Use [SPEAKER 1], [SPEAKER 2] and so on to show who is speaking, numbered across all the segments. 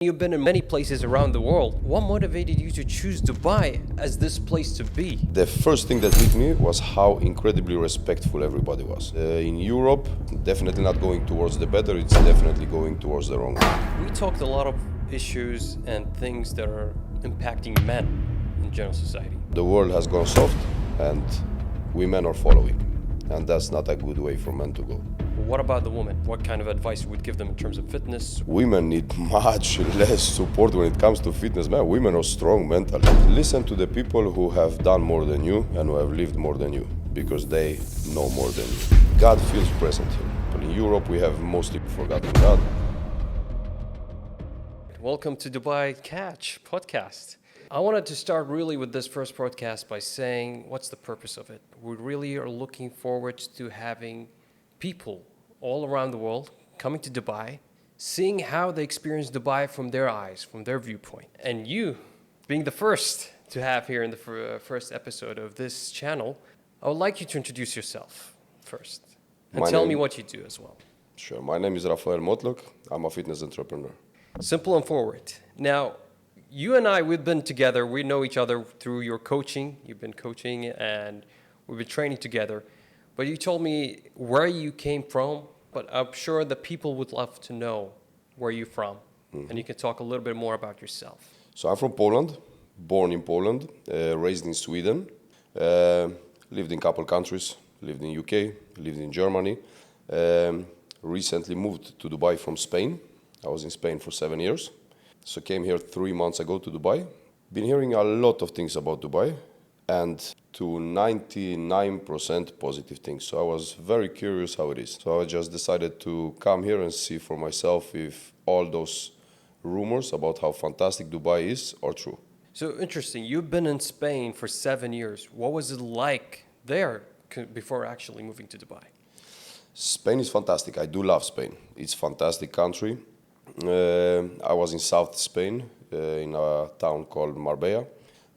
[SPEAKER 1] You've been in many places around the world. What motivated you to choose Dubai as this place to be?
[SPEAKER 2] The first thing that hit me was how incredibly respectful everybody was. In Europe, definitely not going towards the better, it's definitely going towards the wrong.
[SPEAKER 1] We talked a lot of issues and things that are impacting men in general society.
[SPEAKER 2] The world has gone soft and women are following. And that's not a good way for men to go.
[SPEAKER 1] What about the women? What kind of advice you would give them in terms of fitness?
[SPEAKER 2] Women need much less support when it comes to fitness. Man, women are strong mentally. Listen to the people who have done more than you and who have lived more than you, because they know more than you. God feels present here. But in Europe, we have mostly forgotten God.
[SPEAKER 1] Welcome to Dubai Catch podcast. I wanted to start really with this first podcast by saying, what's the purpose of it? We really are looking forward to having people all around the world coming to Dubai, seeing how they experience Dubai from their eyes, from their viewpoint. And you, being the first to have here in the first episode of this channel, I would like you to introduce yourself first and tell me what you do as well.
[SPEAKER 2] Sure. My name is Rafael Motloch. I'm a fitness entrepreneur.
[SPEAKER 1] Simple and forward. Now, you and I, we've been together. We know each other through your coaching. You've been coaching and we've been training together. But you told me where you came from, but I'm sure the people would love to know where you're from. And you can talk a little bit more about yourself.
[SPEAKER 2] So I'm from Poland, born in Poland, raised in Sweden, lived in a couple countries, lived in UK, lived in Germany. Recently moved to Dubai from Spain. I was in Spain for 7 years. So came here 3 months ago to Dubai. Been hearing a lot of things about Dubai and to 99% positive things. So I was very curious how it is. So I just decided to come here and see for myself if all those rumors about how fantastic Dubai is are true.
[SPEAKER 1] So interesting. You've been in Spain for 7 years. What was it like there before actually moving to Dubai?
[SPEAKER 2] Spain is fantastic. I do love Spain. It's a fantastic country. I was in South Spain, in a town called Marbella.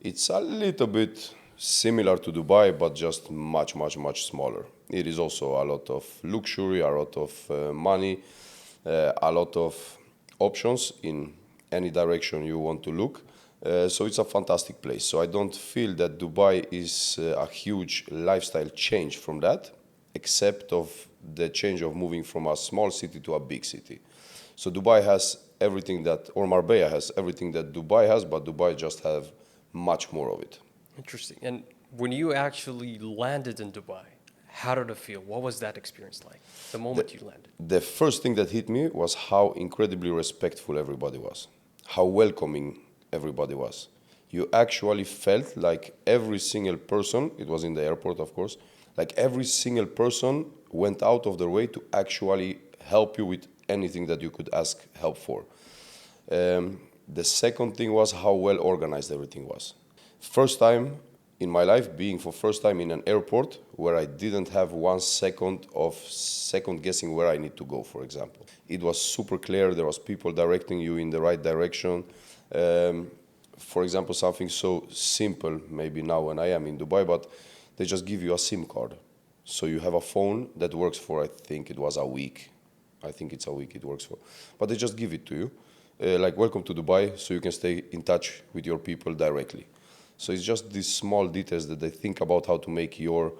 [SPEAKER 2] It's a little bit similar to Dubai, but just much, much, much smaller. It is also a lot of luxury, a lot of money, a lot of options in any direction you want to look. So it's a fantastic place. So I don't feel that Dubai is a huge lifestyle change from that, except of the change of moving from a small city to a big city. So Dubai has everything that, or Marbella has everything that Dubai has, but Dubai just have much more of it.
[SPEAKER 1] Interesting. And when you actually landed in Dubai, how did it feel? What was that experience like, the moment you landed?
[SPEAKER 2] The first thing that hit me was how incredibly respectful everybody was, how welcoming everybody was. You actually felt like every single person, it was in the airport of course, like every single person went out of their way to actually help you with anything that you could ask help for. The second thing was how well organized everything was. First time in my life being for first time in an airport where I didn't have 1 second of second guessing where I need to go, for example. It was super clear, there was people directing you in the right direction. For example, something so simple maybe now when I am in Dubai, but they just give you a SIM card. So you have a phone that works for, I think it was a week. I think it's a week it works for. But they just give it to you. Like, welcome to Dubai, so you can stay in touch with your people directly. So it's just these small details that they think about how to make your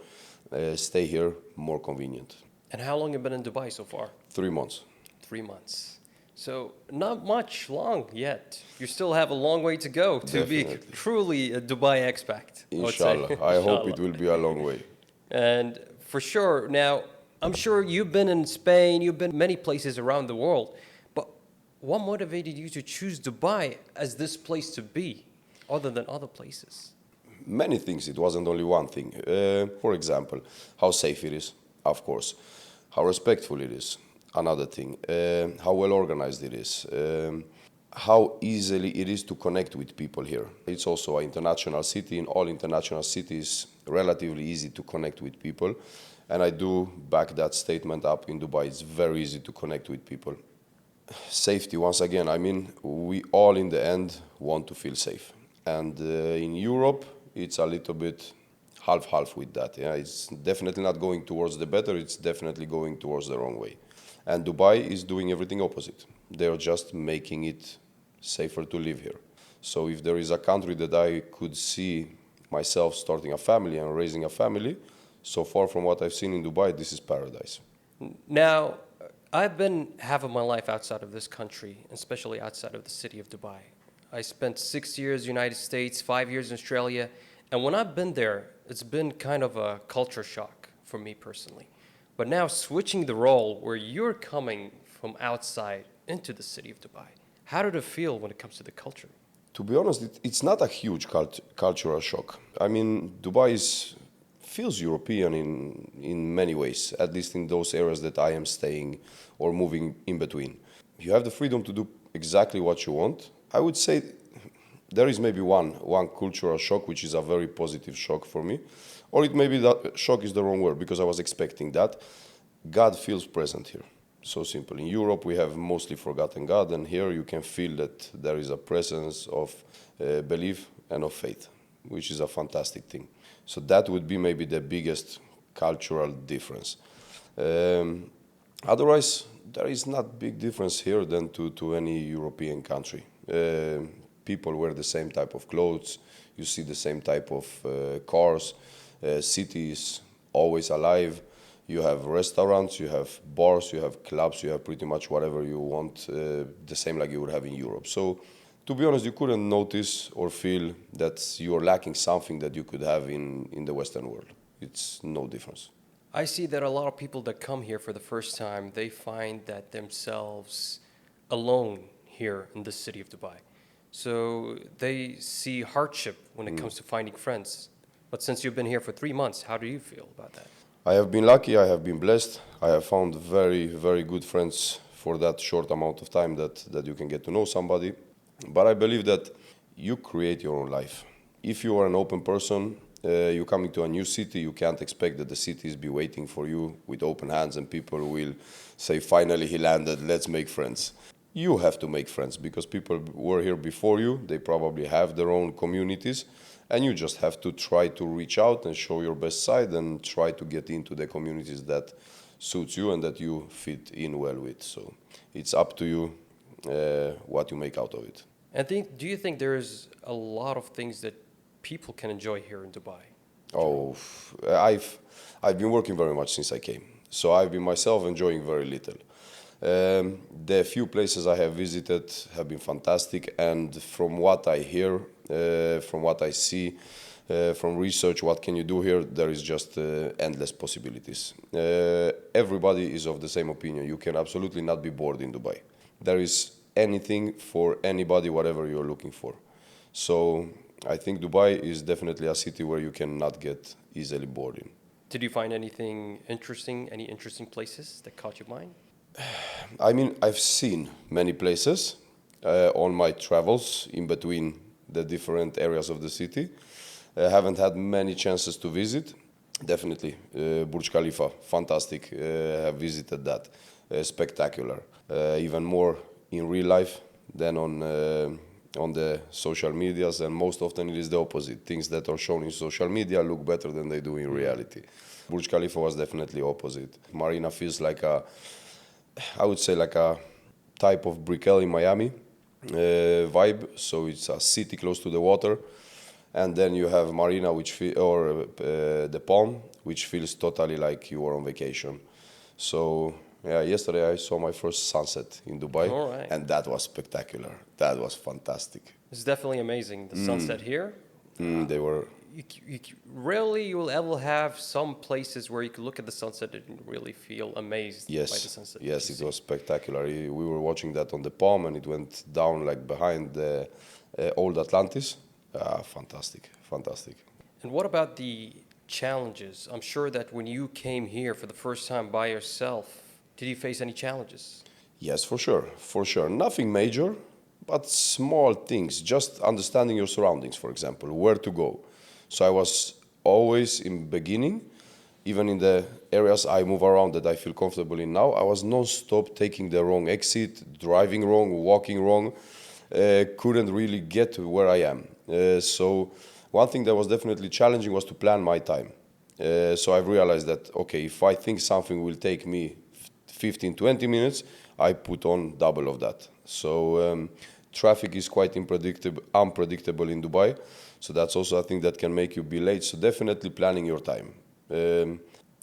[SPEAKER 2] stay here more convenient.
[SPEAKER 1] And how long have you been in Dubai so far?
[SPEAKER 2] 3 months.
[SPEAKER 1] 3 months. So not much long yet. You still have a long way to go to
[SPEAKER 2] Definitely.
[SPEAKER 1] be truly a Dubai expat.
[SPEAKER 2] Inshallah. I hope it will be a long way.
[SPEAKER 1] And for sure, now, I'm sure you've been in Spain, you've been many places around the world, but what motivated you to choose Dubai as this place to be, other than other places?
[SPEAKER 2] Many things, it wasn't only one thing. For example, how safe it is, of course. How respectful it is, another thing. How well organized it is. How easily it is to connect with people here. It's also an international city. In all international cities, relatively easy to connect with people. And I do back that statement up in Dubai. It's very easy to connect with people. Safety, once again, I mean, we all in the end want to feel safe. And in Europe, it's a little bit half-half with that. Yeah? It's definitely not going towards the better, it's definitely going towards the wrong way. And Dubai is doing everything opposite. They're just making it safer to live here. So if there is a country that I could see myself starting a family and raising a family, so far from what I've seen in Dubai, this is paradise.
[SPEAKER 1] Now, I've been half of my life outside of this country, especially outside of the city of Dubai. I spent 6 years in the United States, 5 years in Australia, and when I've been there, it's been kind of a culture shock for me personally. But now switching the role where you're coming from outside into the city of Dubai, how did it feel when it comes to the culture?
[SPEAKER 2] To be honest, it's not a huge cultural shock. I mean, Dubai feels European in many ways, at least in those areas that I am staying or moving in between. You have the freedom to do exactly what you want. I would say there is maybe one cultural shock, which is a very positive shock for me. Or it may be that shock is the wrong word, because I was expecting that. God feels present here. So simple. In Europe, we have mostly forgotten God, and here you can feel that there is a presence of belief and of faith, which is a fantastic thing. So that would be maybe the biggest cultural difference. Otherwise, there is not big difference here than to any European country. People wear the same type of clothes, you see the same type of cars, cities always alive. You have restaurants, you have bars, you have clubs, you have pretty much whatever you want, the same like you would have in Europe. So, to be honest, you couldn't notice or feel that you're lacking something that you could have in the Western world. It's no difference.
[SPEAKER 1] I see that a lot of people that come here for the first time, they find that themselves alone here in the city of Dubai. So they see hardship when it comes to finding friends. But since you've been here for 3 months, how do you feel about that?
[SPEAKER 2] I have been lucky, I have been blessed. I have found very, very good friends for that short amount of time that you can get to know somebody. But I believe that you create your own life. If you are an open person, you come into a new city, you can't expect that the cities be waiting for you with open hands and people will say, finally he landed, let's make friends. You have to make friends because people were here before you, they probably have their own communities, and you just have to try to reach out and show your best side and try to get into the communities that suits you and that you fit in well with. So it's up to you what you make out of it.
[SPEAKER 1] And do you think there's a lot of things that people can enjoy here in Dubai?
[SPEAKER 2] Oh, I've been working very much since I came, so I've been myself enjoying very little. The few places I have visited have been fantastic, and from what I hear, from what I see, from research, what can you do here, there is just endless possibilities. Everybody is of the same opinion. You can absolutely not be bored in Dubai. There is anything for anybody, whatever you're looking for. So I think Dubai is definitely a city where you cannot get easily bored in.
[SPEAKER 1] Did you find anything interesting, any interesting places that caught your mind?
[SPEAKER 2] I mean, I've seen many places on my travels in between the different areas of the city. I haven't had many chances to visit. Definitely, Burj Khalifa, fantastic. Have visited that, spectacular. Even more in real life than on the social medias, and most often it is the opposite. Things that are shown in social media look better than they do in reality. Burj Khalifa was definitely opposite. Marina feels like I would say like a type of Brickell in Miami vibe. So it's a city close to the water, and then you have Marina, the Palm, which feels totally like you are on vacation. So yeah, yesterday I saw my first sunset in Dubai,
[SPEAKER 1] All right.
[SPEAKER 2] and that was spectacular. That was fantastic.
[SPEAKER 1] It's definitely amazing. The sunset here.
[SPEAKER 2] They were.
[SPEAKER 1] Rarely you will ever have some places where you can look at the sunset and really feel amazed by the sunset.
[SPEAKER 2] Yes, it was spectacular. We were watching that on the Palm, and it went down like behind the old Atlantis. Fantastic.
[SPEAKER 1] And what about the challenges? I'm sure that when you came here for the first time by yourself, did you face any challenges?
[SPEAKER 2] Yes, for sure. Nothing major, but small things. Just understanding your surroundings, for example, where to go. So I was always in beginning, even in the areas I move around that I feel comfortable in now, I was non-stop taking the wrong exit, driving wrong, walking wrong, couldn't really get to where I am. So one thing that was definitely challenging was to plan my time. So I've realized that, okay, if I think something will take me 15, 20 minutes, I put on double of that. So Traffic is quite unpredictable in Dubai. So that's also a thing that can make you be late. So definitely planning your time.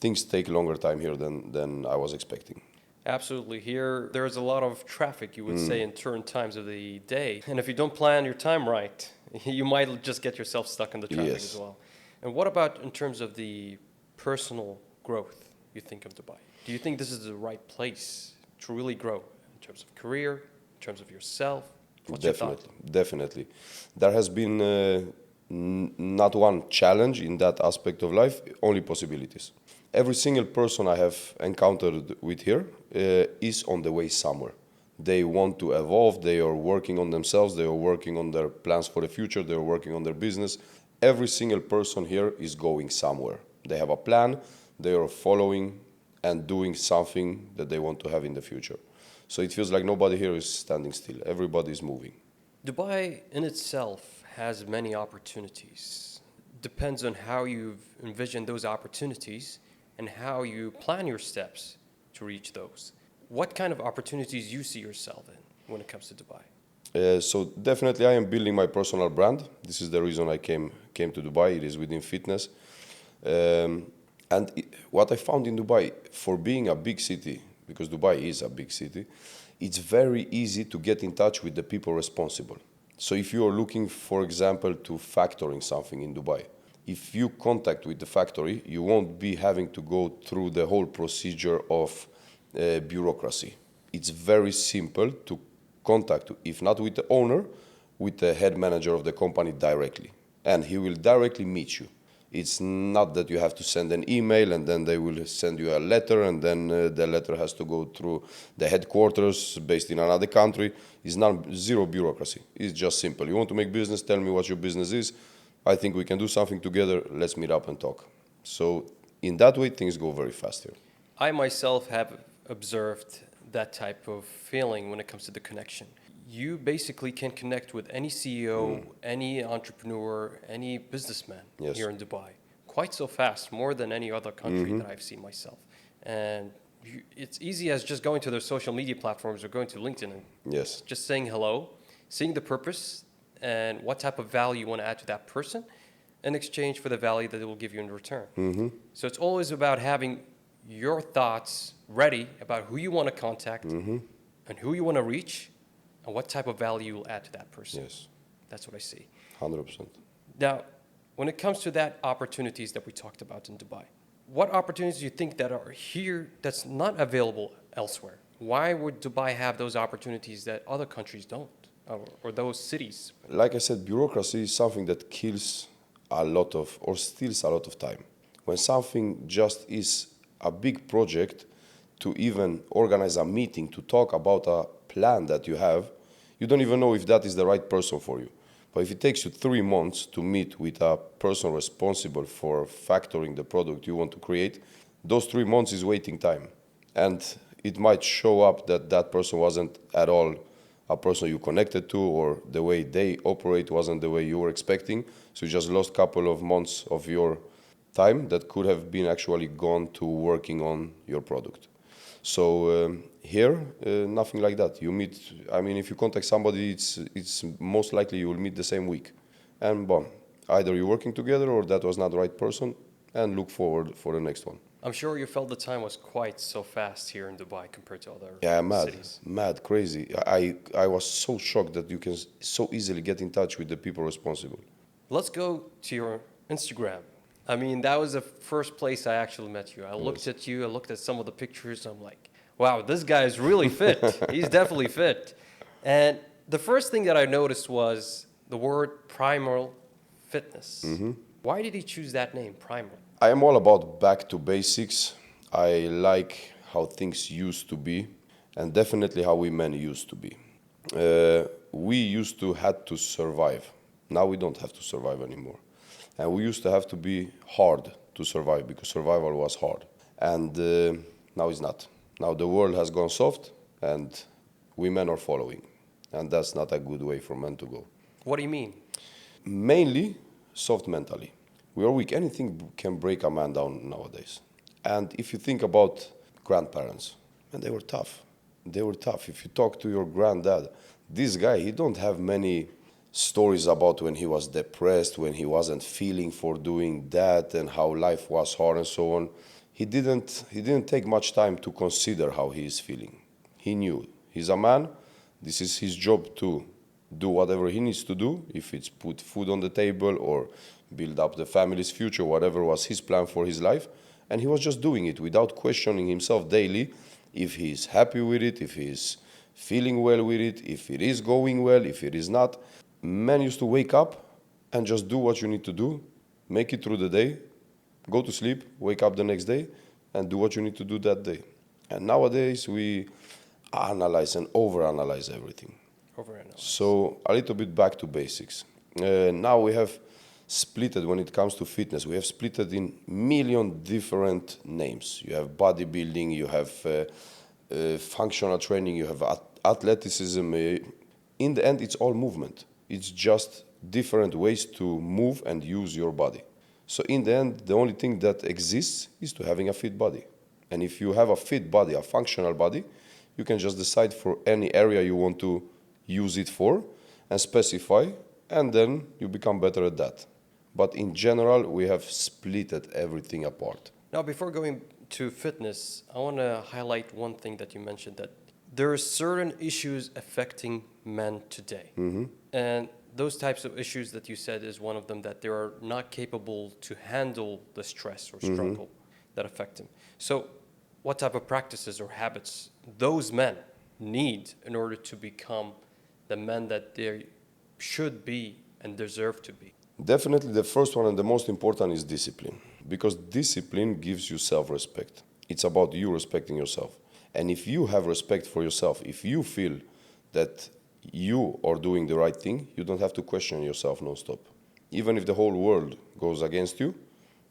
[SPEAKER 2] Things take longer time here than I was expecting.
[SPEAKER 1] Absolutely. Here, there's a lot of traffic, you would say, in certain times of the day. And if you don't plan your time right, you might just get yourself stuck in the traffic as
[SPEAKER 2] Yes.
[SPEAKER 1] well. And what about in terms of the personal growth you think of Dubai? Do you think this is the right place to really grow in terms of career, in terms of yourself? What's your thought?
[SPEAKER 2] Definitely. There has been not one challenge in that aspect of life, only possibilities. Every single person I have encountered with here is on the way somewhere. They want to evolve, they are working on themselves, they are working on their plans for the future, they are working on their business. Every single person here is going somewhere. They have a plan, they are following and doing something that they want to have in the future. So it feels like nobody here is standing still. Everybody is moving.
[SPEAKER 1] Dubai in itself has many opportunities. Depends on how you've envisioned those opportunities and how you plan your steps to reach those. What kind of opportunities you see yourself in when it comes to Dubai?
[SPEAKER 2] So definitely I am building my personal brand. This is the reason I came to Dubai. It is within fitness. What I found in Dubai, for being a big city, because Dubai is a big city, it's very easy to get in touch with the people responsible. So if you are looking, for example, to factoring something in Dubai, if you contact with the factory, you won't be having to go through the whole procedure of bureaucracy. It's very simple to contact, if not with the owner, with the head manager of the company directly. And he will directly meet you. It's not that you have to send an email and then they will send you a letter and then the letter has to go through the headquarters based in another country. It's not zero bureaucracy. It's just simple. You want to make business, tell me what your business is. I think we can do something together. Let's meet up and talk. So in that way, things go very fast here.
[SPEAKER 1] I myself have observed that type of feeling when it comes to the connection. You basically can connect with any CEO, any entrepreneur, any businessman
[SPEAKER 2] Yes.
[SPEAKER 1] here in Dubai quite so fast, more than any other country that I've seen myself. And it's easy as just going to their social media platforms or going to LinkedIn and
[SPEAKER 2] Yes.
[SPEAKER 1] just saying hello, seeing the purpose and what type of value you want to add to that person in exchange for the value that it will give you in return. So it's always about having your thoughts ready about who you want to contact and who you want to reach and what type of value you'll add to that person.
[SPEAKER 2] Yes.
[SPEAKER 1] That's what I see.
[SPEAKER 2] 100%.
[SPEAKER 1] Now, when it comes to that opportunities that we talked about in Dubai, what opportunities do you think that are here that's not available elsewhere? Why would Dubai have those opportunities that other countries don't, or those cities?
[SPEAKER 2] Like I said, bureaucracy is something that kills a lot of, or steals a lot of time. When something just is a big project, to even organize a meeting, to talk about a plan that you have, you don't even know if that is the right person for you. But if it takes you 3 months to meet with a person responsible for factoring the product you want to create, those 3 months is waiting time. And it might show up that that person wasn't at all a person you connected to, or the way they operate wasn't the way you were expecting. So you just lost a couple of months of your time that could have been actually gone to working on your product. So here, nothing like that. You meet, I mean, if you contact somebody, it's most likely you will meet the same week. And boom, either you're working together or that was not the right person, and look forward for the next one.
[SPEAKER 1] I'm sure you felt the time was quite so fast here in Dubai compared to other cities.
[SPEAKER 2] Mad, crazy. I was so shocked that you can so easily get in touch with the people responsible.
[SPEAKER 1] Let's go to your Instagram. I mean, that was the first place I actually met you. I looked at you, I looked at some of the pictures, I'm like, wow, this guy is really fit. He's definitely fit. And the first thing that I noticed was the word primal fitness. Why did he choose that name, primal?
[SPEAKER 2] I am all about back to basics. I like how things used to be, and definitely how we men used to be. We used to had to survive. Now we don't have to survive anymore. And we used to have to be hard to survive because survival was hard. And now it's not. Now the world has gone soft and women are following. And that's not a good way for men to go.
[SPEAKER 1] What do you mean?
[SPEAKER 2] Mainly soft mentally. We are weak. Anything can break a man down nowadays. And if you think about grandparents, and they were tough. They were tough. If you talk to your granddad, This guy, he don't have many stories about when he was depressed, when he wasn't feeling for doing that, and how life was hard and so on. He didn't take much time to consider how he is feeling. He knew he's a man. This is his job to do whatever he needs to do, if it's put food on the table or build up the family's future, whatever was his plan for his life. And he was just doing it without questioning himself daily if he's happy with it, if he's feeling well with it, if it is going well, if it is not. Men used to wake up and just do what you need to do, make it through the day, go to sleep, wake up the next day, and do what you need to do that day. And nowadays we analyze and overanalyze everything.
[SPEAKER 1] Overanalyze.
[SPEAKER 2] So a little bit back to basics. Now we have split it when it comes to fitness. We have split it in million different names. You have bodybuilding, you have functional training, you have athleticism. In the end, it's all movement. It's just different ways to move and use your body. So in the end, the only thing that exists is to having a fit body. And if you have a fit body, a functional body, you can just decide for any area you want to use it for and specify, and then you become better at that. But in general, we have splitted everything apart.
[SPEAKER 1] Now, before going to fitness, I want to highlight one thing that you mentioned, that there are certain issues affecting men today. And those types of issues that you said is one of them, that they are not capable to handle the stress or struggle that affect them. So what type of practices or habits those men need in order to become the men that they should be and deserve to be?
[SPEAKER 2] Definitely the first one and the most important is discipline, because discipline gives you self-respect. It's about you respecting yourself. And if you have respect for yourself, if you feel that you are doing the right thing, you don't have to question yourself non-stop. Even if the whole world goes against you,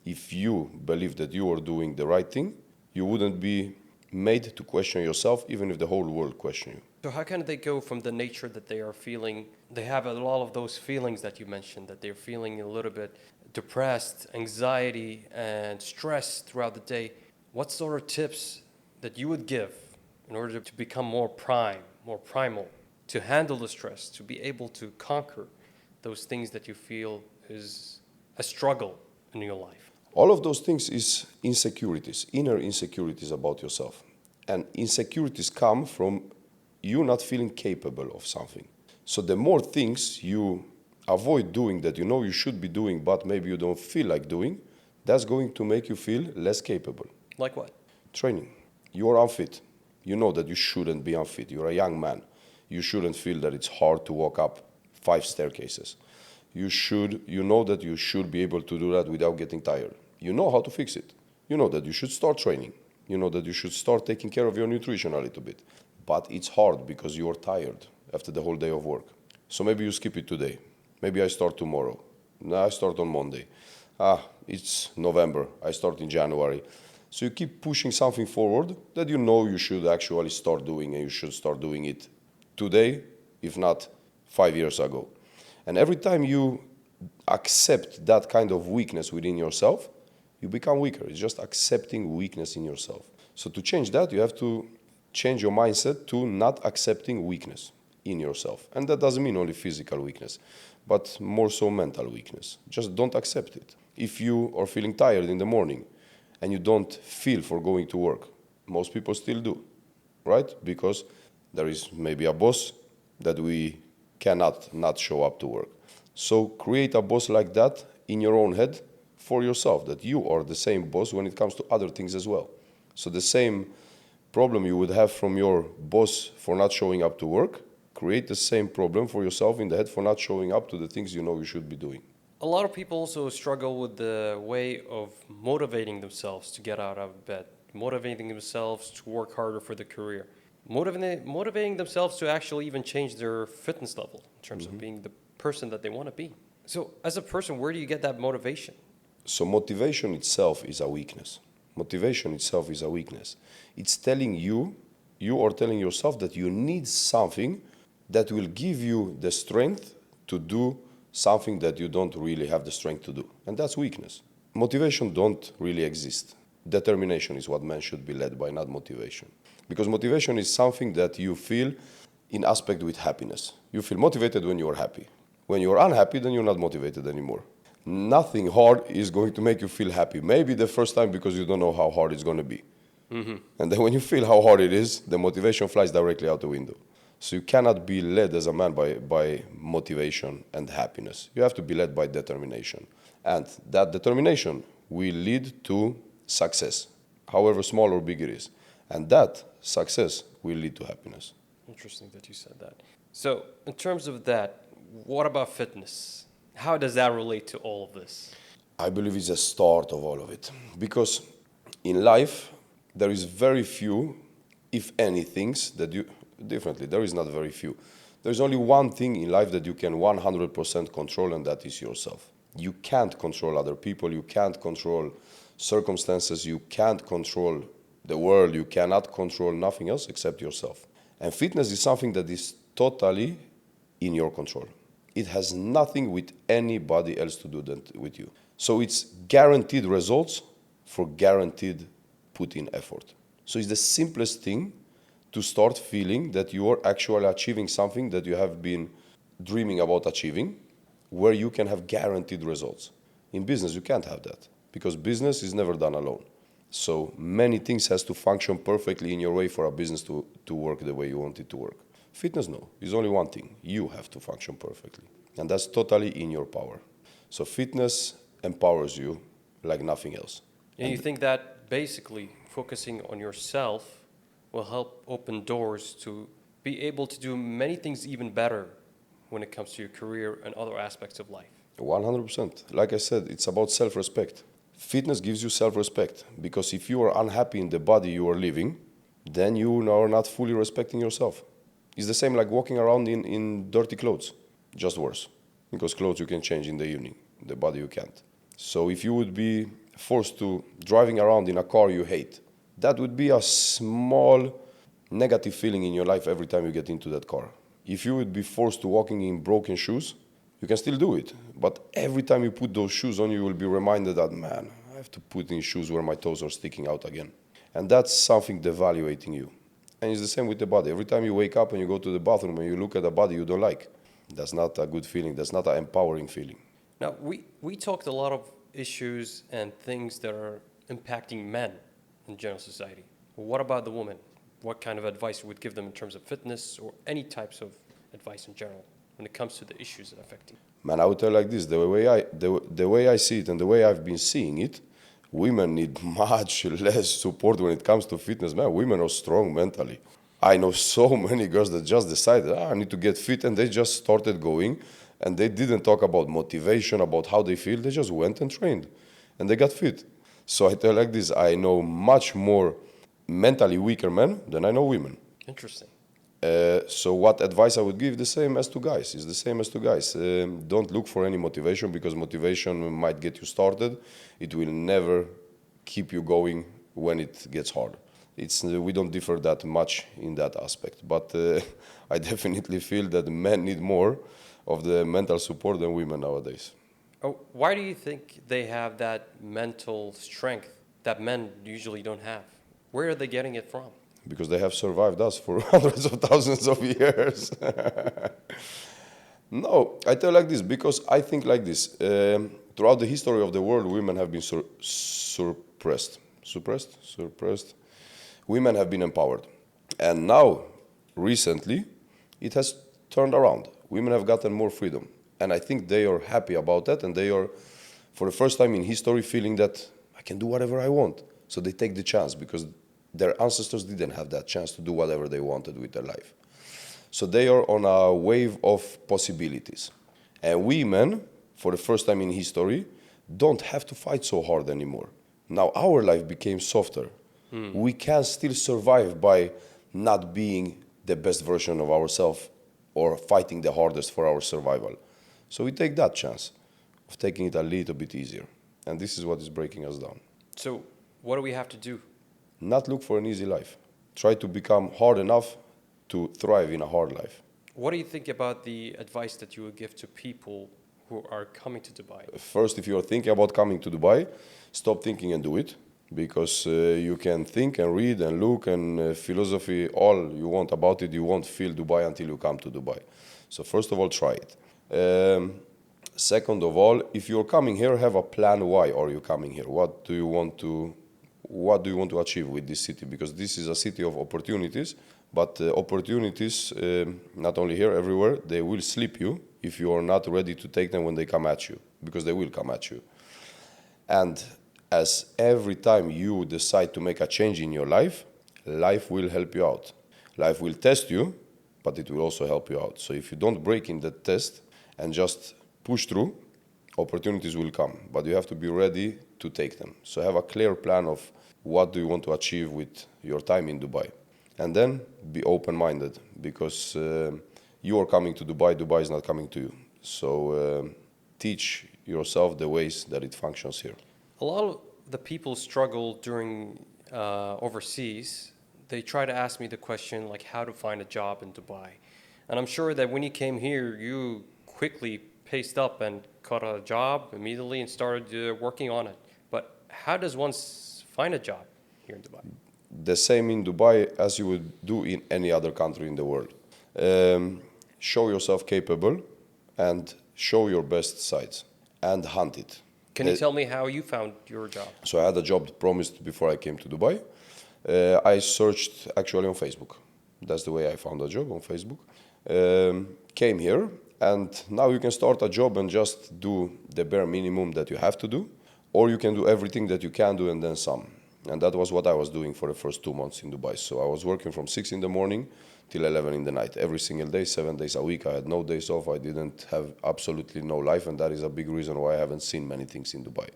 [SPEAKER 2] if you believe that you are doing the right thing, you wouldn't be made to question yourself, even if the whole world question you.
[SPEAKER 1] So how can they go from the nature that they are feeling? They have a lot of those feelings that you mentioned, that they're feeling a little bit depressed, anxiety, and stress throughout the day. What sort of tips that you would give in order to become more primal, to handle the stress, to be able to conquer those things that you feel is a struggle in your life?
[SPEAKER 2] All of those things is insecurities, inner insecurities about yourself. And insecurities come from you not feeling capable of something. So the more things you avoid doing that you know you should be doing, but maybe you don't feel like doing, that's going to make you feel less capable.
[SPEAKER 1] Like what?
[SPEAKER 2] Training. You are unfit. You know that you shouldn't be unfit. You're a young man. You shouldn't feel that it's hard to walk up 5 staircases. You know that you should be able to do that without getting tired. You know how to fix it. You know that you should start training. You know that you should start taking care of your nutrition a little bit. But it's hard because you are tired after the whole day of work. So maybe you skip it today. Maybe I start tomorrow. No, I start on Monday. It's November. I start in January. So you keep pushing something forward that you know you should actually start doing, and you should start doing it today, if not 5 years ago. And every time you accept that kind of weakness within yourself, you become weaker. It's just accepting weakness in yourself. So to change that, you have to change your mindset to not accepting weakness in yourself. And that doesn't mean only physical weakness, but more so mental weakness. Just don't accept it. If you are feeling tired in the morning and you don't feel for going to work, most people still do, right? Because there is maybe a boss that we cannot not show up to work. So create a boss like that in your own head for yourself, that you are the same boss when it comes to other things as well. So the same problem you would have from your boss for not showing up to work, create the same problem for yourself in the head for not showing up to the things you know you should be doing.
[SPEAKER 1] A lot of people also struggle with the way of motivating themselves to get out of bed, motivating themselves to work harder for the career, motivating themselves to actually even change their fitness level in terms of being the person that they want to be. So as a person, where do you get that motivation?
[SPEAKER 2] So motivation itself is a weakness. Motivation itself is a weakness. It's telling you are telling yourself that you need something that will give you the strength to do something that you don't really have the strength to do. And that's weakness. Motivation don't really exist. Determination is what men should be led by, not motivation. Because motivation is something that you feel in aspect with happiness. You feel motivated when you are happy. When you are unhappy, then you're not motivated anymore. Nothing hard is going to make you feel happy. Maybe the first time because you don't know how hard it's going to be. And then when you feel how hard it is, the motivation flies directly out the window. So you cannot be led as a man by motivation and happiness. You have to be led by determination. And that determination will lead to success, however small or big it is. And that success will lead to happiness.
[SPEAKER 1] Interesting that you said that. So, in terms of that, what about fitness? How does that relate to all of this?
[SPEAKER 2] I believe it's a start of all of it. Because in life, there is very few, if any, things that you... Differently, there is not very few. There's only one thing in life that you can 100% control, and that is yourself. You can't control other people. You can't control circumstances. You can't control the world. You cannot control nothing else except yourself. And fitness is something that is totally in your control. It has nothing with anybody else to do than with you. So it's guaranteed results for guaranteed put in effort. So it's the simplest thing to start feeling that you are actually achieving something that you have been dreaming about achieving, where you can have guaranteed results. In business, you can't have that, because business is never done alone. So many things has to function perfectly in your way for a business to work the way you want it to work. Fitness, no. It's only one thing. You have to function perfectly. And that's totally in your power. So fitness empowers you like nothing else.
[SPEAKER 1] And you think that basically focusing on yourself will help open doors to be able to do many things even better when it comes to your career and other aspects of life?
[SPEAKER 2] 100%. Like I said, it's about self-respect. Fitness gives you self-respect, because if you are unhappy in the body you are living, then you are not fully respecting yourself. It's the same like walking around in dirty clothes, just worse. Because clothes you can change in the evening, the body you can't. So if you would be forced to driving around in a car you hate, that would be a small negative feeling in your life every time you get into that car. If you would be forced to walking in broken shoes, you can still do it. But every time you put those shoes on, you will be reminded that, man, I have to put in shoes where my toes are sticking out again. And that's something devaluating you. And it's the same with the body. Every time you wake up and you go to the bathroom and you look at a body you don't like, that's not a good feeling. That's not an empowering feeling.
[SPEAKER 1] Now, we talked a lot of issues and things that are impacting men in general society. What about the women? What kind of advice you would give them in terms of fitness or any types of advice in general when it comes to the issues that affect you?
[SPEAKER 2] Man, I would tell like this, the way I see it and the way I've been seeing it, women need much less support when it comes to fitness. Man, women are strong mentally. I know so many girls that just decided, I need to get fit, and they just started going, and they didn't talk about motivation, about how they feel. They just went and trained, and they got fit. So I tell like this, I know much more mentally weaker men than I know women.
[SPEAKER 1] Interesting.
[SPEAKER 2] So what advice I would give? The same as to guys. It's the same as to guys. Don't look for any motivation, because motivation might get you started. It will never keep you going when it gets hard. We don't differ that much in that aspect. But I definitely feel that men need more of the mental support than women nowadays.
[SPEAKER 1] Oh, why do you think they have that mental strength that men usually don't have? Where are they getting it from?
[SPEAKER 2] Because they have survived us for hundreds of thousands of years. No, I tell like this, because I think like this. Throughout the history of the world, women have been suppressed. Suppressed. Women have been empowered. And now, recently, it has turned around. Women have gotten more freedom. And I think they are happy about that, and they are, for the first time in history, feeling that I can do whatever I want. So they take the chance, because their ancestors didn't have that chance to do whatever they wanted with their life. So they are on a wave of possibilities. And women, for the first time in history, don't have to fight so hard anymore. Now our life became softer. We can still survive by not being the best version of ourselves or fighting the hardest for our survival. So we take that chance of taking it a little bit easier. And this is what is breaking us down.
[SPEAKER 1] So what do we have to do?
[SPEAKER 2] Not look for an easy life. Try to become hard enough to thrive in a hard life.
[SPEAKER 1] What do you think about the advice that you would give to people who are coming to Dubai?
[SPEAKER 2] First, if you're thinking about coming to Dubai, stop thinking and do it. because you can think and read and look and philosophy all you want about it. You won't feel Dubai until you come to Dubai. So first of all, try it. Second of all, if you're coming here, have a plan. Why are you coming here? What do you want to achieve with this city? Because this is a city of opportunities, but opportunities, not only here, everywhere, they will slip you if you are not ready to take them when they come at you, because they will come at you. And as every time you decide to make a change in your life, life will help you out. Life will test you, but it will also help you out. So if you don't break in that test and just push through, opportunities will come, but you have to be ready to take them. So have a clear plan of what do you want to achieve with your time in Dubai. And then be open-minded, because you are coming to Dubai, Dubai is not coming to you. So teach yourself the ways that it functions here.
[SPEAKER 1] A lot of the people struggle during overseas. They try to ask me the question, like, how to find a job in Dubai. And I'm sure that when you came here, you quickly paced up and got a job immediately and started working on it. But how does one find a job here in Dubai?
[SPEAKER 2] The same in Dubai as you would do in any other country in the world. Show yourself capable and show your best sides and hunt it.
[SPEAKER 1] Can you tell me how you found your job?
[SPEAKER 2] So I had a job promised before I came to Dubai. I searched actually on Facebook. That's the way I found a job, on Facebook. Came here, and now you can start a job and just do the bare minimum that you have to do, or you can do everything that you can do and then some. And that was what I was doing for the first 2 months in Dubai. So I was working from 6 in the morning till 11 in the night, every single day, 7 days a week. I had no days off. I didn't have absolutely no life, and that is a big reason why I haven't seen many things in Dubai.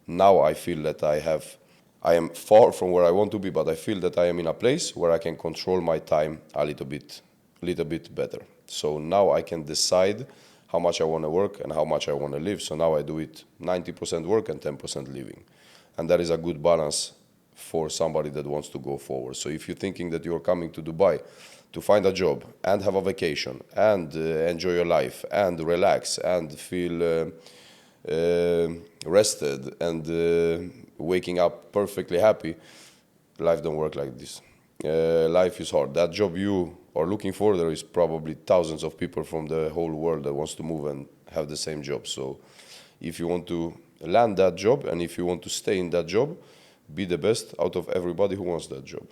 [SPEAKER 2] Now I feel that I am far from where I want to be, but I feel that I am in a place where I can control my time a little bit better. So now I can decide how much I want to work and how much I want to live. So now I do it 90% work and 10% living. And that is a good balance for somebody that wants to go forward. So if you're thinking that you're coming to Dubai to find a job and have a vacation and enjoy your life and relax and feel rested and waking up perfectly happy, life don't work like this. Life is hard. That job you are looking for, there is probably thousands of people from the whole world that wants to move and have the same job. So if you want to land that job and if you want to stay in that job, be the best out of everybody who wants that job.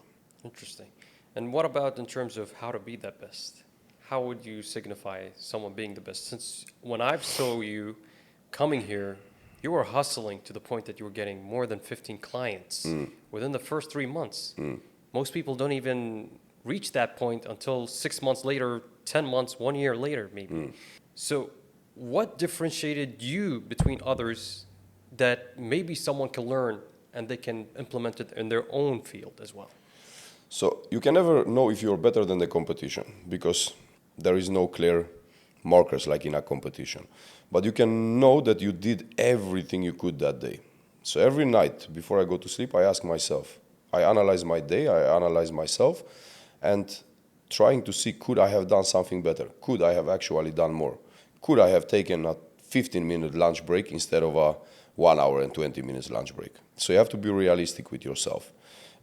[SPEAKER 1] Interesting. And what about in terms of how to be that best? How would you signify someone being the best? Since when I saw you coming here, you were hustling to the point that you were getting more than 15 clients within the first 3 months. Most people don't even reach that point until 6 months later, 10 months, 1 year later, maybe. So what differentiated you between others that maybe someone can learn and they can implement it in their own field as well?
[SPEAKER 2] So you can never know if you're better than the competition, because there is no clear markers like in a competition. But you can know that you did everything you could that day. So every night before I go to sleep, I ask myself, I analyze my day, I analyze myself, and trying to see, could I have done something better? Could I have actually done more? Could I have taken a 15-minute lunch break instead of a 1 hour and 20 minutes lunch break? So you have to be realistic with yourself.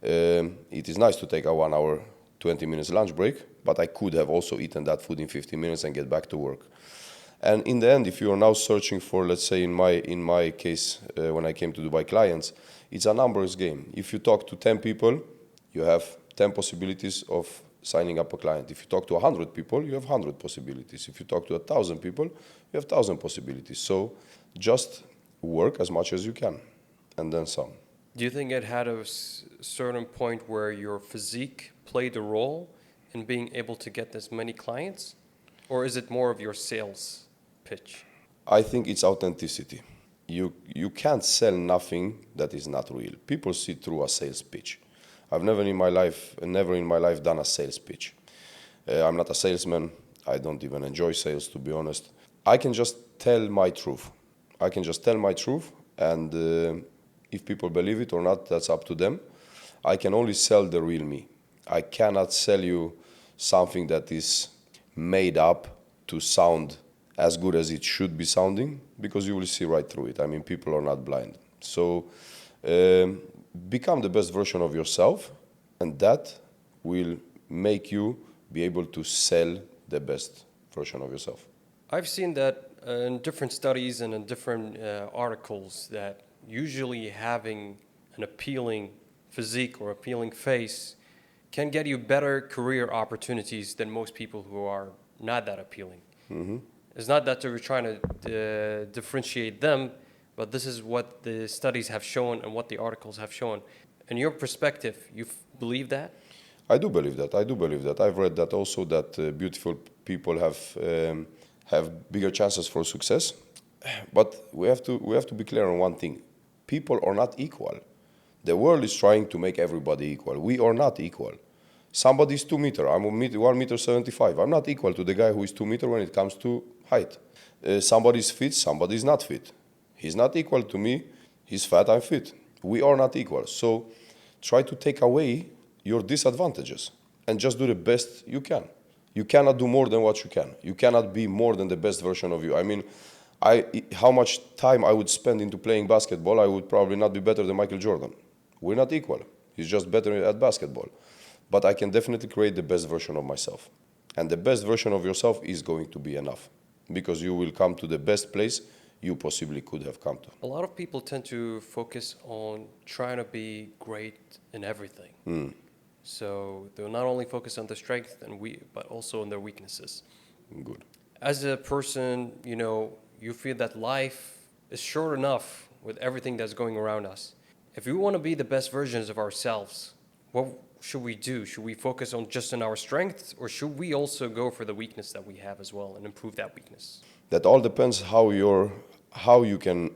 [SPEAKER 2] It is nice to take a 1 hour, 20 minutes lunch break, but I could have also eaten that food in 15 minutes and get back to work. And in the end, if you are now searching for, let's say in my case, when I came to Dubai clients, it's a numbers game. If you talk to 10 people, you have 10 possibilities of signing up a client. If you talk to 100 people, you have 100 possibilities. If you talk to 1,000 people, you have 1,000 possibilities. So just work as much as you can, and then some.
[SPEAKER 1] Do you think it had a certain point where your physique played a role in being able to get as many clients? Or is it more of your sales pitch?
[SPEAKER 2] I think it's authenticity. You can't sell nothing that is not real. People see through a sales pitch. I've never in my life done a sales pitch. I'm not a salesman. I don't even enjoy sales, to be honest. I can just tell my truth. And if people believe it or not, that's up to them. I can only sell the real me. I cannot sell you something that is made up to sound as good as it should be sounding, because you will see right through it. I mean, people are not blind. So become the best version of yourself, and that will make you be able to sell the best version of yourself.
[SPEAKER 1] I've seen that in different studies and in different articles that usually having an appealing physique or appealing face can get you better career opportunities than most people who are not that appealing. It's not that we're trying to differentiate them, but this is what the studies have shown and what the articles have shown. In your perspective, you believe that?
[SPEAKER 2] I do believe that. I do believe that. I've read that also that beautiful people have bigger chances for success. But we have to be clear on one thing: people are not equal. The world is trying to make everybody equal. We are not equal. Somebody is 2 meter. I'm 1 meter 75. I'm not equal to the guy who is 2 meter when it comes to height. Somebody is fit. Somebody is not fit. He's not equal to me. He's fat. I'm fit. We are not equal. So try to take away your disadvantages and just do the best you can. You cannot do more than what you can. You cannot be more than the best version of you. I mean, how much time I would spend into playing basketball, I would probably not be better than Michael Jordan. We're not equal. He's just better at basketball. But I can definitely create the best version of myself. And the best version of yourself is going to be enough, because you will come to the best place you possibly could have come to.
[SPEAKER 1] A lot of people tend to focus on trying to be great in everything. So they'll not only focus on their strength but also on their weaknesses.
[SPEAKER 2] Good.
[SPEAKER 1] As a person, you feel that life is short enough with everything that's going around us. If we want to be the best versions of ourselves, what should we do? Should we focus on just on our strengths, or should we also go for the weakness that we have as well and improve that weakness?
[SPEAKER 2] That all depends how you can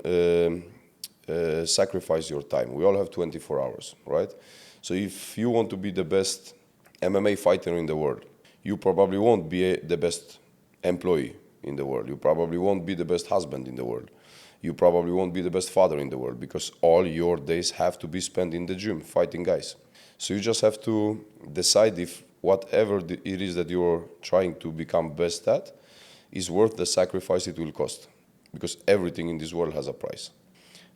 [SPEAKER 2] sacrifice your time. We all have 24 hours, right? So if you want to be the best MMA fighter in the world, you probably won't be the best employee in the world. You probably won't be the best husband in the world. You probably won't be the best father in the world, because all your days have to be spent in the gym fighting guys. So you just have to decide if whatever it is that you're trying to become best at is worth the sacrifice it will cost, because everything in this world has a price.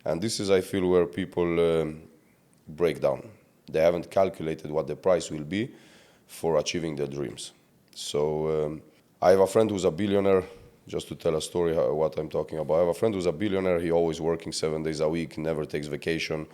[SPEAKER 2] And this is, I feel, where people break down. They haven't calculated what the price will be for achieving their dreams. So I have a friend who's a billionaire. Just to tell a story what I'm talking about, I have a friend who's a billionaire. He always working 7 days a week, never takes vacation.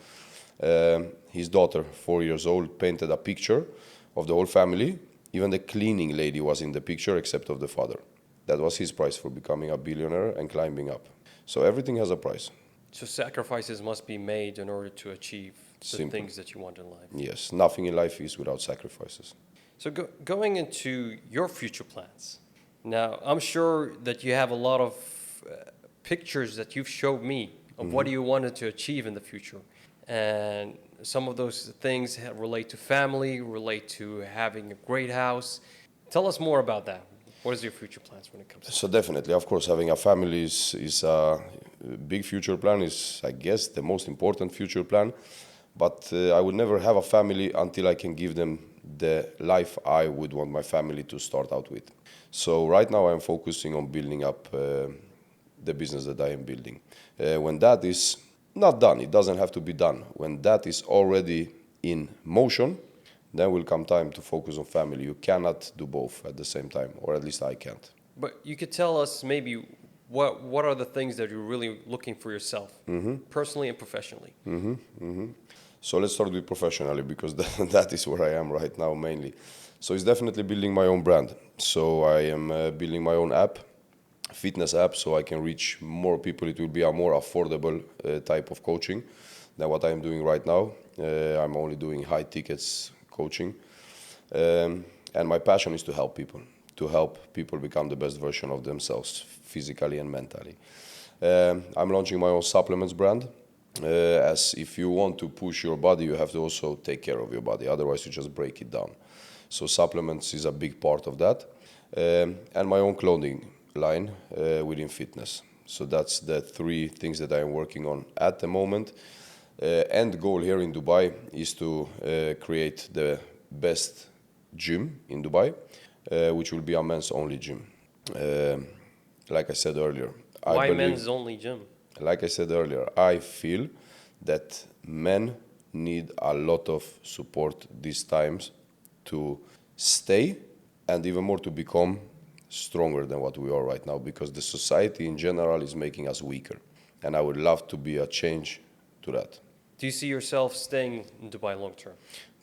[SPEAKER 2] His daughter, 4 years old, painted a picture of the whole family. Even the cleaning lady was in the picture, except of the father. That was his price for becoming a billionaire and climbing up. So everything has a price.
[SPEAKER 1] So sacrifices must be made in order to achieve the
[SPEAKER 2] Simple.
[SPEAKER 1] things that you want in life.
[SPEAKER 2] Yes, nothing in life is without sacrifices.
[SPEAKER 1] So going into your future plans. Now, I'm sure that you have a lot of pictures that you've showed me of what you wanted to achieve in the future. And some of those things relate to family, relate to having a great house. Tell us more about that. What is your future plans when it comes to that?
[SPEAKER 2] So definitely, of course, having a family is a big future plan, is, I guess, the most important future plan. But I would never have a family until I can give them the life I would want my family to start out with. So right now I'm focusing on building up the business that I am building. When that is not done, it doesn't have to be done. When that is already in motion, then will come time to focus on family. You cannot do both at the same time, or at least I can't.
[SPEAKER 1] But you could tell us maybe what are the things that you're really looking for yourself, personally and professionally?
[SPEAKER 2] So let's start with professionally, because that is where I am right now mainly. So it's definitely building my own brand. So I am building my own app, fitness app, so I can reach more people. It will be a more affordable type of coaching than what I'm doing right now. I'm only doing high tickets coaching. And my passion is to help people become the best version of themselves, physically and mentally. I'm launching my own supplements brand. As if you want to push your body, you have to also take care of your body. Otherwise, you just break it down. So supplements is a big part of that. And my own clothing line within fitness. So that's the 3 things that I'm working on at the moment. End goal here in Dubai is to create the best gym in Dubai, which will be a men's only gym. Like I said earlier.
[SPEAKER 1] Why men's only gym?
[SPEAKER 2] Like I said earlier, I feel that men need a lot of support these times to stay and even more to become stronger than what we are right now, because the society in general is making us weaker. And I would love to be a change to that.
[SPEAKER 1] Do you see yourself staying in Dubai long term?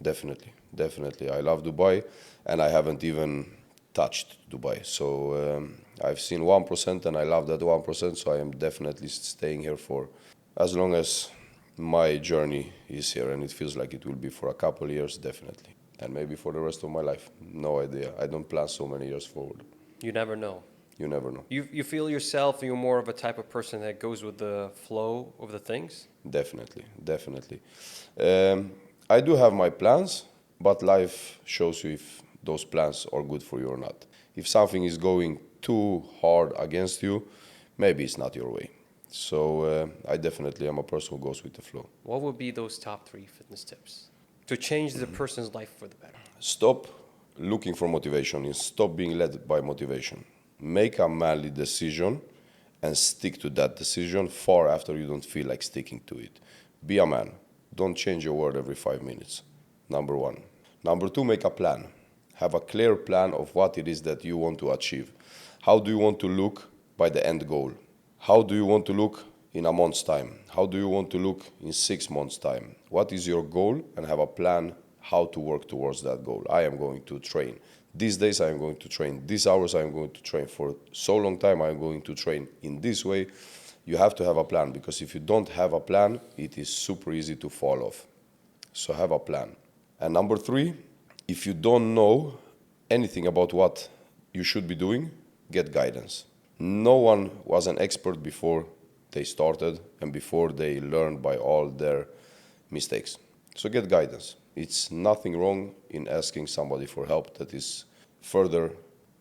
[SPEAKER 2] Definitely, definitely. I love Dubai, and I haven't even touched Dubai. So I've seen 1%, and I love that 1%. So I am definitely staying here for as long as my journey is here, and it feels like it will be for a couple of years, definitely, and maybe for the rest of my life. No idea. I don't plan so many years forward.
[SPEAKER 1] You never know.
[SPEAKER 2] You never know.
[SPEAKER 1] You feel yourself you're more of a type of person that goes with the flow of the things?
[SPEAKER 2] Definitely, definitely. I do have my plans, but life shows you if those plans are good for you or not. If something is going too hard against you, maybe it's not your way. So I definitely am a person who goes with the flow.
[SPEAKER 1] What would be those top 3 fitness tips to change the person's life for the better?
[SPEAKER 2] Stop looking for motivation and stop being led by motivation. Make a manly decision and stick to that decision far after you don't feel like sticking to it. Be a man. Don't change your word every 5 minutes. Number 1. Number 2, make a plan. Have a clear plan of what it is that you want to achieve. How do you want to look by the end goal? How do you want to look in a month's time? How do you want to look in 6 months' time? What is your goal? And have a plan how to work towards that goal. I am going to train. These days I am going to train. These hours I am going to train. For so long time I am going to train in this way. You have to have a plan, because if you don't have a plan, it is super easy to fall off. So have a plan. And number 3, if you don't know anything about what you should be doing, get guidance. No one was an expert before they started and before they learned by all their mistakes. So get guidance. It's nothing wrong in asking somebody for help that is further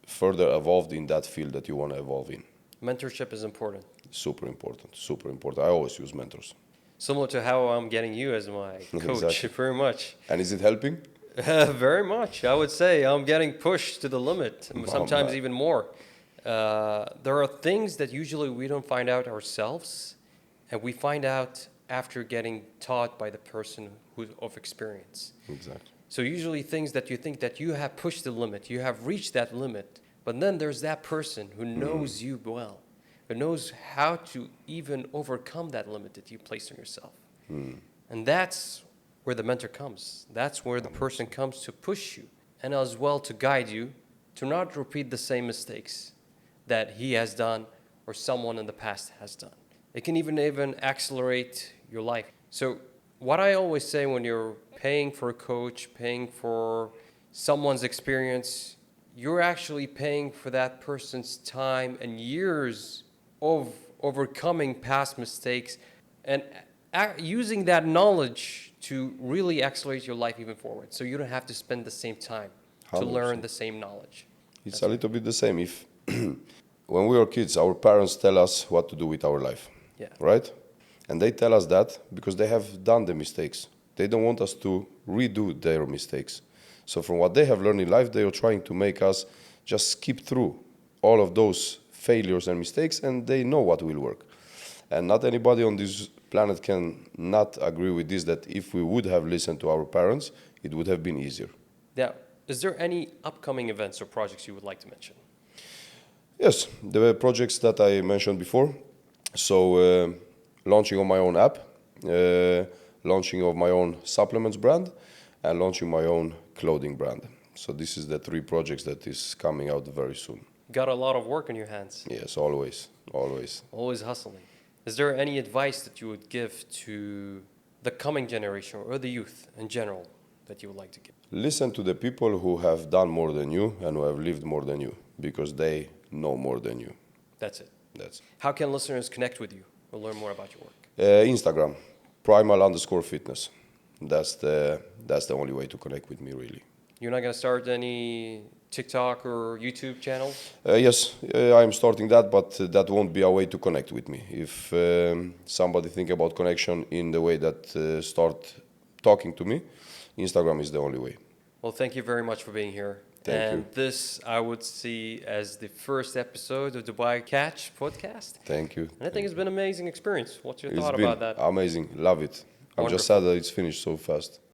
[SPEAKER 2] evolved in that field that you want to evolve in.
[SPEAKER 1] Mentorship is important.
[SPEAKER 2] Super important, super important. I always use mentors.
[SPEAKER 1] Similar to how I'm getting you as my coach,
[SPEAKER 2] Exactly.
[SPEAKER 1] very much.
[SPEAKER 2] And is it helping?
[SPEAKER 1] Very much. I would say I'm getting pushed to the limit, sometimes
[SPEAKER 2] man.
[SPEAKER 1] even more. There are things that usually we don't find out ourselves, and we find out after getting taught by the person who's of experience.
[SPEAKER 2] Exactly.
[SPEAKER 1] So usually things that you think that you have pushed the limit, you have reached that limit, but then there's that person who knows you well, who knows how to even overcome that limit that you placed on yourself. And that's where the mentor comes. That's where the person comes to push you, and as well to guide you to not repeat the same mistakes that he has done or someone in the past has done. It can even accelerate your life. So what I always say, when you're paying for a coach, paying for someone's experience, you're actually paying for that person's time and years of overcoming past mistakes and using that knowledge to really accelerate your life even forward. So you don't have to spend the same time to
[SPEAKER 2] 100%.
[SPEAKER 1] learn the same knowledge.
[SPEAKER 2] It's a little bit the same. If when we were kids, our parents tell us what to do with our life,
[SPEAKER 1] Yeah.
[SPEAKER 2] right? And they tell us that because they have done the mistakes. They don't want us to redo their mistakes. So from what they have learned in life, they are trying to make us just skip through all of those failures and mistakes, and they know what will work. And not anybody on this planet can not agree with this, that if we would have listened to our parents, it would have been easier.
[SPEAKER 1] Now, is there any upcoming events or projects you would like to mention?
[SPEAKER 2] Yes, the projects that I mentioned before. So launching of my own app, launching of my own supplements brand, and launching my own clothing brand. So this is the 3 projects that is coming out very soon.
[SPEAKER 1] Got a lot of work on your hands.
[SPEAKER 2] Yes, always, always.
[SPEAKER 1] Always hustling. Is there any advice that you would give to the coming generation or the youth in general that you would like to give?
[SPEAKER 2] Listen to the people who have done more than you and who have lived more than you, because they know more than you.
[SPEAKER 1] That's it.
[SPEAKER 2] That's
[SPEAKER 1] How can listeners connect with you or learn more about your work?
[SPEAKER 2] Instagram, primal_fitness. That's the only way to connect with me, really.
[SPEAKER 1] You're not going to start any TikTok or YouTube channel?
[SPEAKER 2] Yes, I'm starting that, but that won't be a way to connect with me. If somebody think about connection in the way that start talking to me, Instagram is the only way.
[SPEAKER 1] Well, thank you very much for being here.
[SPEAKER 2] Thank you.
[SPEAKER 1] This I would see as the first episode of Dubai Catch podcast.
[SPEAKER 2] Thank you.
[SPEAKER 1] And I think it's been an amazing experience. What's your thought
[SPEAKER 2] It's been
[SPEAKER 1] about that?
[SPEAKER 2] amazing. Love it. I'm just sad that it's finished so fast.